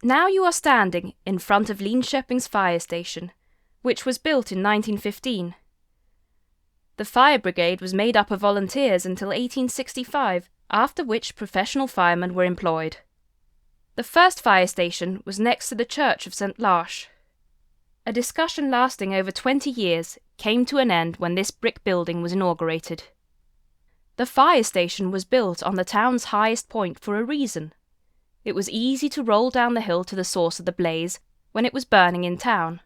Now you are standing in front of Linköping's fire station, which was built in 1915. The fire brigade was made up of volunteers until 1865, after which professional firemen were employed. The first fire station was next to the church of St. Lars. A discussion lasting over 20 years came to an end when this brick building was inaugurated. The fire station was built on the town's highest point for a reason. It was easy to roll down the hill to the source of the blaze when it was burning in town.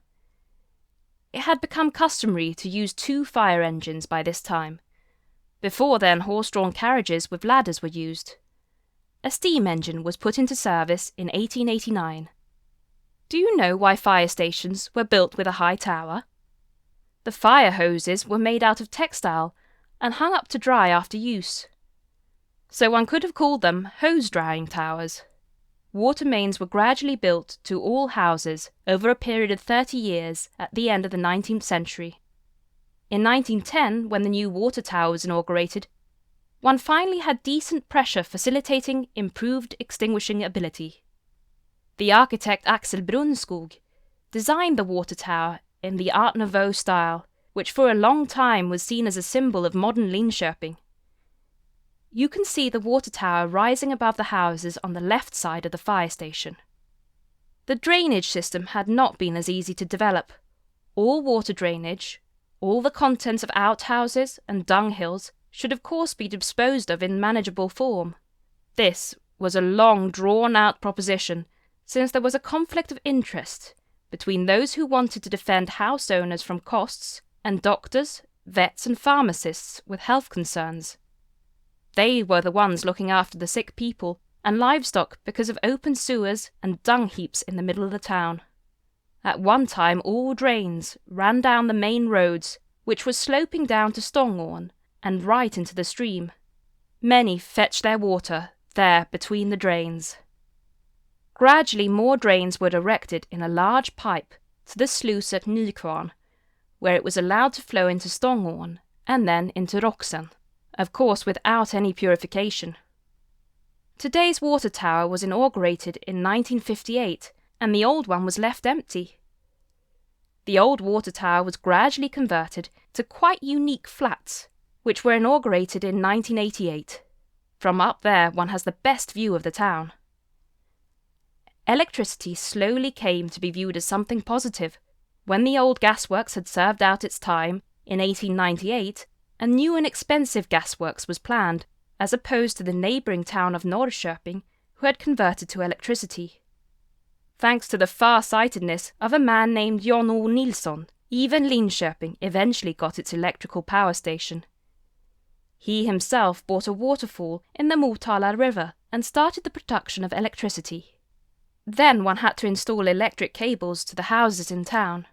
It had become customary to use 2 fire engines by this time. Before then, horse-drawn carriages with ladders were used. A steam engine was put into service in 1889. Do you know why fire stations were built with a high tower? The fire hoses were made out of textile and hung up to dry after use. So one could have called them hose-drying towers. Water mains were gradually built to all houses over a period of 30 years at the end of the 19th century. In 1910, when the new water tower was inaugurated, one finally had decent pressure facilitating improved extinguishing ability. The architect Axel Brunskog designed the water tower in the Art Nouveau style, which for a long time was seen as a symbol of modern Linköping. You can see the water tower rising above the houses on the left side of the fire station. The drainage system had not been as easy to develop. All water drainage, all the contents of outhouses and dunghills should of course be disposed of in manageable form. This was a long drawn-out proposition, since there was a conflict of interest between those who wanted to defend house owners from costs and doctors, vets and pharmacists with health concerns. They were the ones looking after the sick people and livestock because of open sewers and dung heaps in the middle of the town. At one time all drains ran down the main roads, which was sloping down to Stångån and right into the stream. Many fetched their water there between the drains. Gradually more drains were erected in a large pipe to the sluice at Nykvarn, where it was allowed to flow into Stångån and then into Roxen, of course without any purification. Today's water tower was inaugurated in 1958 and the old one was left empty. The old water tower was gradually converted to quite unique flats, which were inaugurated in 1988. From up there one has the best view of the town. Electricity slowly came to be viewed as something positive. When the old gasworks had served out its time, in 1898, a new and expensive gasworks was planned, as opposed to the neighbouring town of Norrköping, who had converted to electricity. Thanks to the far-sightedness of a man named Jan O. Nilsson, even Linköping eventually got its electrical power station. He himself bought a waterfall in the Motala River and started the production of electricity. Then one had to install electric cables to the houses in town.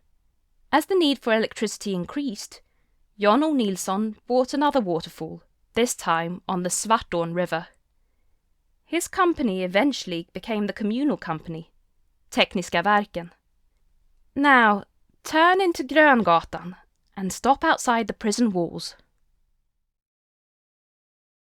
As the need for electricity increased, Jan O. Nilsson bought another waterfall, this time on the Svartån River. His company eventually became the communal company, Tekniska Verken. Now, turn into Gröngatan and stop outside the prison walls.